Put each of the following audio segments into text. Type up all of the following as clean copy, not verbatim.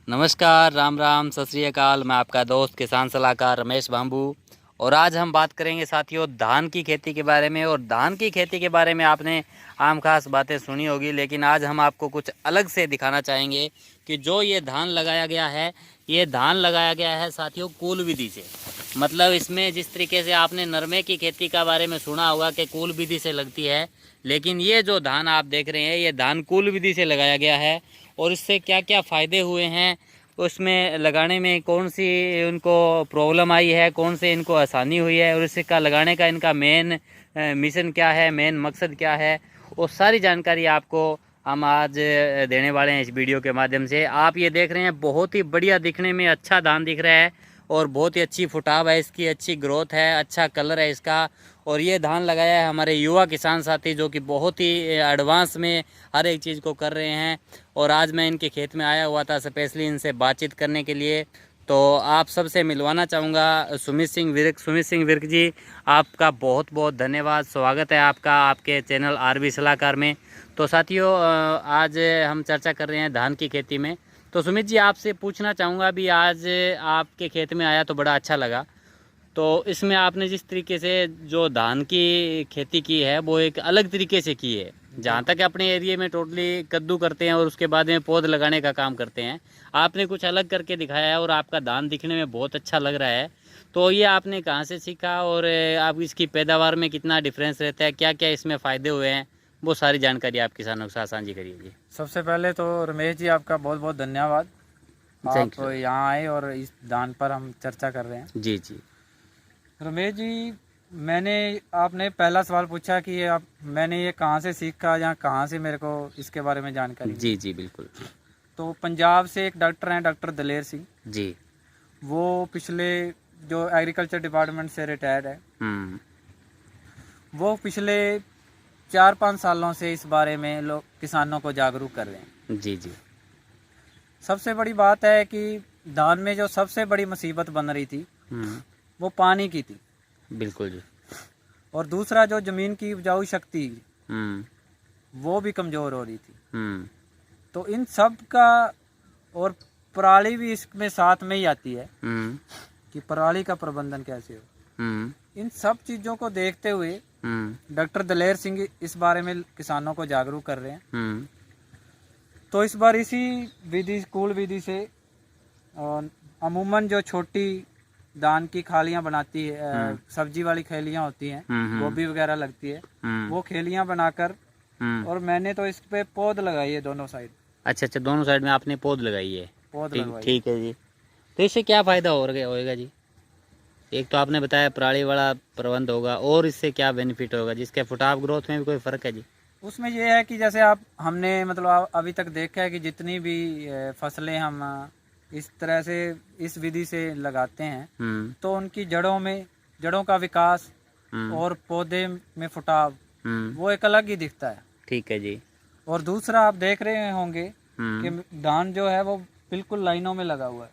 नमस्कार, राम राम, सत श्री अकाल। मैं आपका दोस्त किसान सलाहकार रमेश बांबू। और आज हम बात करेंगे साथियों धान की खेती के बारे में। और धान की खेती के बारे में आपने आम खास बातें सुनी होगी, लेकिन आज हम आपको कुछ अलग से दिखाना चाहेंगे कि जो ये धान लगाया गया है, ये धान लगाया गया है साथियों कूल विधि से। मतलब इसमें जिस तरीके से आपने नरमे की खेती का बारे में सुना होगा कि कूल विधि से लगती है, लेकिन ये जो धान आप देख रहे हैं ये धान कूल विधि से लगाया गया है। और इससे क्या क्या फ़ायदे हुए हैं, उसमें लगाने में कौन सी उनको प्रॉब्लम आई है, कौन से इनको आसानी हुई है, और इसका लगाने का इनका मेन मिशन क्या है, मेन मकसद क्या है, वो सारी जानकारी आपको हम आज देने वाले हैं इस वीडियो के माध्यम से। आप ये देख रहे हैं बहुत ही बढ़िया दिखने में अच्छा धान दिख रहा है और बहुत ही अच्छी फुटाव है इसकी, अच्छी ग्रोथ है, अच्छा कलर है इसका। और ये धान लगाया है हमारे युवा किसान साथी जो कि बहुत ही एडवांस में हर एक चीज़ को कर रहे हैं। और आज मैं इनके खेत में आया हुआ था स्पेशली इनसे बातचीत करने के लिए। तो आप सबसे मिलवाना चाहूँगा सुमित सिंह विर्क। सुमित सिंह विर्क जी, आपका बहुत बहुत धन्यवाद, स्वागत है आपका आपके चैनल आरबी सलाहकार में। तो साथियों आज हम चर्चा कर रहे हैं धान की खेती में। तो सुमित जी, आपसे पूछना चाहूँगा, अभी आज आपके खेत में आया तो बड़ा अच्छा लगा। तो इसमें आपने जिस तरीके से जो धान की खेती की है वो एक अलग तरीके से की है। जहाँ तक अपने एरिया में टोटली कद्दू करते हैं और उसके बाद में पौध लगाने का काम करते हैं, आपने कुछ अलग करके दिखाया है और आपका धान दिखने में बहुत अच्छा लग रहा है। तो ये आपने कहाँ से सीखा और आप इसकी पैदावार में कितना डिफरेंस रहता है, क्या क्या इसमें फ़ायदे हुए हैं, वो सारी जानकारी आप किसानों के साथ साझी करिए जी। सबसे पहले तो रमेश जी आपका बहुत बहुत धन्यवाद। थैंक आप यू। यहाँ आए और इस दान पर हम चर्चा कर रहे हैं। जी जी। रमेश जी, मैंने आपने पहला सवाल पूछा कि ये आप मैंने ये कहाँ से सीखा या कहाँ से मेरे को इसके बारे में जानकारी मिली। जी जी बिल्कुल। तो पंजाब से एक डॉक्टर हैं, डॉक्टर दलेर सिंह। जी। वो पिछले जो एग्रीकल्चर डिपार्टमेंट से रिटायर्ड है, वो पिछले 4-5 सालों से इस बारे में लोग किसानों को जागरूक कर रहे हैं। जी जी। सबसे बड़ी बात है कि धान में जो सबसे बड़ी मुसीबत बन रही थी वो पानी की थी। बिल्कुल जी। और दूसरा जो जमीन की उपजाऊ शक्ति हम्म वो भी कमज़ोर हो रही थी। हम्म तो इन सब का, और पराली भी इसमें साथ में ही आती है हम्म कि पराली का प्रबंधन कैसे हो। हम्म इन सब चीज़ों को देखते हुए हम्म डॉक्टर दलेर सिंह इस बारे में किसानों को जागरूक कर रहे हैं। हम्म तो इस बार इसी विधि, कूल विधि से अमूमन जो छोटी धान की खालियां बनाती है, सब्जी वाली खेलियां होती हैं, गोभी वगैरह लगती है, वो खेलियां बनाकर, और मैंने तो इस पे पौध लगाई है दोनों साइड। अच्छा अच्छा, दोनों साइड में आपने पौध लगाई है। पौध ठीक लगवाई। ठीक है जी। तो इससे क्या फ़ायदा होएगा जी? एक तो आपने बताया पराली वाला प्रबंध होगा, और इससे क्या बेनिफिट होगा जिसके फुटाव ग्रोथ में भी कोई फ़र्क है जी? उसमें ये है कि जैसे आप हमने मतलब अभी तक देखा है कि जितनी भी फसलें हम इस तरह से इस विधि से लगाते हैं तो उनकी जड़ों का विकास और पौधे में फुटाव वो एक अलग ही दिखता है। ठीक है जी। और दूसरा आप देख रहे होंगे कि धान जो है वो बिल्कुल लाइनों में लगा हुआ है।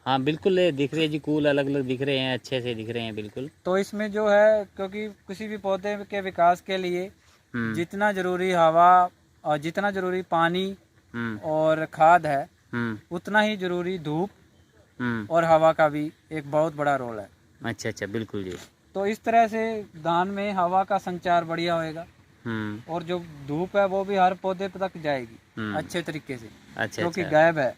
हाँ बिल्कुल, ये दिख रही है जी, कूल अलग अलग दिख रहे हैं, अच्छे से दिख रहे हैं बिल्कुल। तो इसमें जो है, क्योंकि किसी भी पौधे के विकास के लिए जितना जरूरी हवा और जितना जरूरी पानी और खाद है, उतना ही जरूरी धूप और हवा का भी एक बहुत बड़ा रोल है। अच्छा अच्छा, बिल्कुल जी। तो इस तरह से धान में हवा का संचार बढ़िया होएगा और जो धूप है वो भी हर पौधे तक जाएगी अच्छे तरीके से। अच्छा क्योंकि अच्छा, गैप है,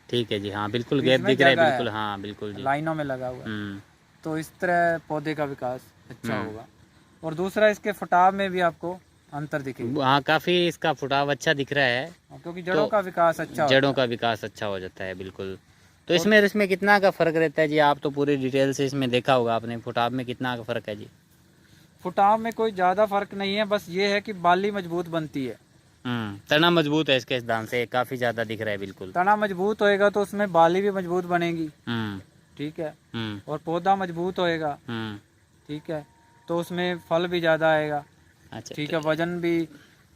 ठीक है जी। हाँ बिल्कुल, बीच गैप में दिख रहा है जगह बिल्कुल। है, हाँ बिल्कुल जी। लाइनों में लगा हुआ है। तो इस तरह पौधे का विकास अच्छा होगा। और दूसरा, इसके फुटाव में भी आपको अंतर दिखेगा। हाँ काफ़ी इसका फुटाव अच्छा दिख रहा है, क्योंकि जड़ों का विकास अच्छा जड़ों होता का विकास अच्छा हो जाता है बिल्कुल। तो इसमें कितना का फ़र्क रहता है जी? आप तो पूरी डिटेल से इसमें देखा होगा आपने, फुटाव में कितना का फ़र्क है जी? फुटाव में कोई ज़्यादा फर्क नहीं है, बस ये है कि बाली मजबूत बनती है। तना मजबूत है इसके, इस धान से काफ़ी ज़्यादा दिख रहा है बिल्कुल। तना मजबूत होएगा तो उसमें बाली भी मजबूत बनेगी। ठीक है। और पौधा मजबूत होएगा। ठीक है। तो उसमें फल भी ज़्यादा आएगा। अच्छा ठीक है। वजन भी,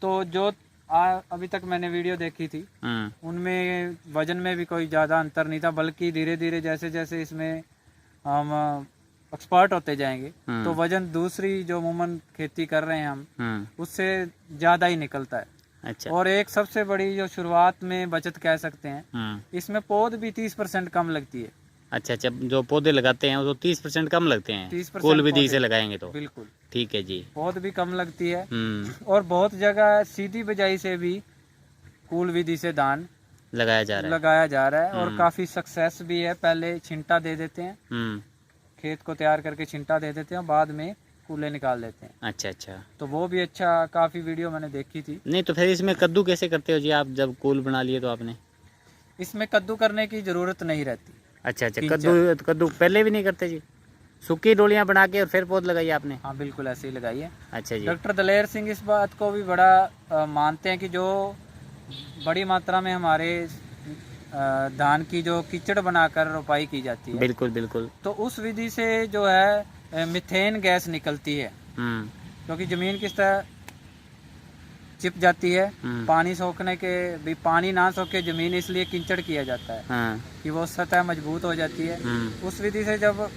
तो जो अभी तक मैंने वीडियो देखी थी उनमें वजन में भी कोई ज़्यादा अंतर नहीं था, बल्कि धीरे धीरे जैसे जैसे इसमें हम एक्सपर्ट होते जाएंगे तो वजन दूसरी जो अमूमन खेती कर रहे हैं हम उससे ज़्यादा ही निकलता है। अच्छा। और एक सबसे बड़ी जो शुरुआत में बचत कह सकते हैं, इसमें पौध भी 30% कम लगती है। अच्छा अच्छा, जो पौधे लगाते हैं वो 30% कम लगते हैं 30% कुल विधि से लगाएंगे तो। बिल्कुल ठीक है जी। पौध भी कम लगती है। और बहुत जगह सीधी बिजाई से भी कुल विधि से धान लगाया जा रहा है और काफी सक्सेस भी है। पहले छिंटा दे देते हैं, खेत को तैयार करके छिंटा दे देते हैं, बाद में कूले निकाल देते हैं। अच्छा अच्छा, तो वो भी अच्छा, काफी वीडियो मैंने देखी थी। नहीं तो फिर इसमें कद्दू कैसे करते हो जी आप, जब कूल बना लिए तो आपने? इसमें कद्दू करने की जरूरत नहीं रहती। अच्छा अच्छा, कद्दू पहले भी नहीं करते जी? सूखी डोलियां बना के और फिर पौध लगाई आपने? हाँ बिल्कुल ऐसे ही लगाई है। अच्छा जी। डॉक्टर दलेर सिंह इस बात को भी बड़ा मानते हैं कि जो बड़ी मात्रा में हमारे धान की जो कीचड़ बनाकर रोपाई की जाती है, बिल्कुल बिल्कुल, तो उस विधि से जो है मीथेन गैस निकलती है, क्योंकि जमीन किस तरह चिप जाती है। पानी सोखने के भी, पानी ना सोखे जमीन, इसलिए कीचड़ किया जाता है कि वो सतह मजबूत हो जाती है। उस विधि से जब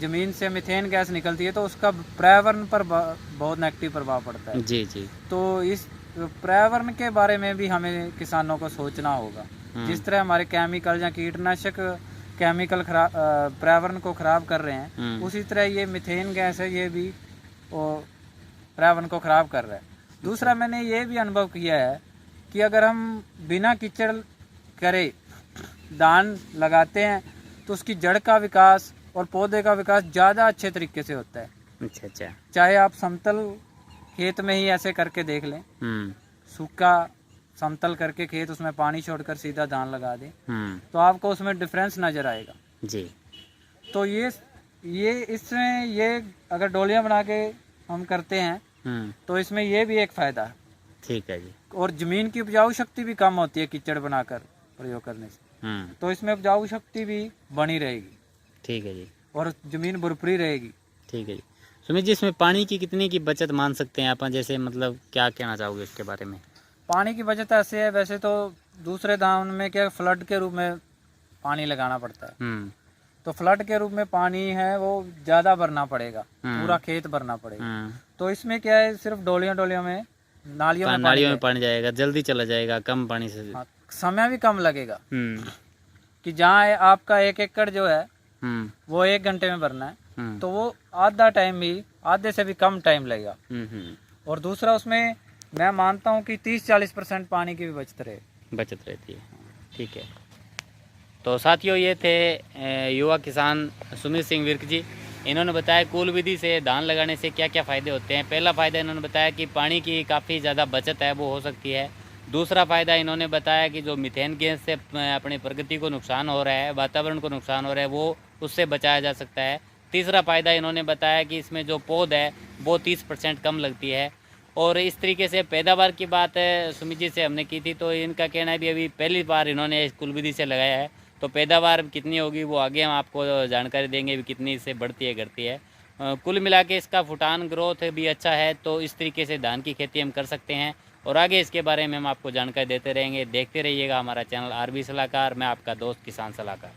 जमीन से मीथेन गैस निकलती है तो उसका पर्यावरण पर बहुत नेगेटिव प्रभाव पड़ता है। जी जी। तो इस पर्यावरण के बारे में भी हमें किसानों को सोचना होगा। जिस तरह हमारे केमिकल या कीटनाशक केमिकल पर्यावरण को खराब कर रहे हैं, उसी तरह ये मीथेन गैस है, ये भी पर्यावरण को खराब कर रहा है। दूसरा, मैंने ये भी अनुभव किया है कि अगर हम बिना कीचड़ करे धान लगाते हैं तो उसकी जड़ का विकास और पौधे का विकास ज़्यादा अच्छे तरीके से होता है। अच्छा अच्छा, चाहे आप समतल खेत में ही ऐसे करके देख लें, सूखा समतल करके खेत, उसमें पानी छोड़कर सीधा धान लगा दें, तो आपको उसमें डिफरेंस नज़र आएगा जी। तो ये इसमें ये अगर डोलियां बना के हम करते हैं तो इसमें ये भी एक फ़ायदा है। ठीक है जी। और ज़मीन की उपजाऊ शक्ति भी कम होती है कीचड़ बनाकर प्रयोग करने से, तो इसमें उपजाऊ शक्ति भी बनी रहेगी। ठीक है जी। और ज़मीन भुरभुरी रहेगी। ठीक है जी। सुमित जी, इसमें पानी की कितनी की बचत मान सकते हैं आप, जैसे मतलब क्या कहना चाहोगे इसके बारे में? पानी की बचत ऐसे है, वैसे तो दूसरे धान में क्या फ्लड के रूप में पानी लगाना पड़ता है, तो फ्लड के रूप में पानी है वो ज़्यादा भरना पड़ेगा, पूरा खेत भरना पड़ेगा। तो इसमें क्या है, सिर्फ डोलियों में नालियों में पानी जाएगा, जल्दी चला जाएगा, कम पानी से। समय भी कम लगेगा कि जहाँ आपका 1 एकड़ जो है वो 1 घंटे में भरना है, तो वो आधे से भी कम टाइम लगेगा। और दूसरा, उसमें मैं मानता हूँ कि 30-40% पानी की भी बचत रहती है। ठीक है। तो साथियों, ये थे युवा किसान सुमित सिंह विर्क जी। इन्होंने बताया कुल विधि से धान लगाने से क्या क्या फ़ायदे होते हैं। पहला फ़ायदा इन्होंने बताया कि पानी की काफ़ी ज़्यादा बचत है वो हो सकती है। दूसरा फ़ायदा इन्होंने बताया कि जो मीथेन गैस से अपनी प्रकृति को नुकसान हो रहा है, वातावरण को नुकसान हो रहा है, वो उससे बचाया जा सकता है। तीसरा फ़ायदा इन्होंने बताया कि इसमें जो पौध है वो 30% कम लगती है। और इस तरीके से पैदावार की बात सुमित जी से हमने की थी, तो इनका कहना है भी अभी पहली बार इन्होंने कुल विधि से लगाया है, तो पैदावार कितनी होगी वो आगे हम आपको जानकारी देंगे भी कितनी इससे बढ़ती है घटती है। कुल मिला के इसका फुटान ग्रोथ भी अच्छा है, तो इस तरीके से धान की खेती हम कर सकते हैं और आगे इसके बारे में हम आपको जानकारी देते रहेंगे। देखते रहिएगा हमारा चैनल आरबी सलाहकार। मैं आपका दोस्त किसान सलाहकार।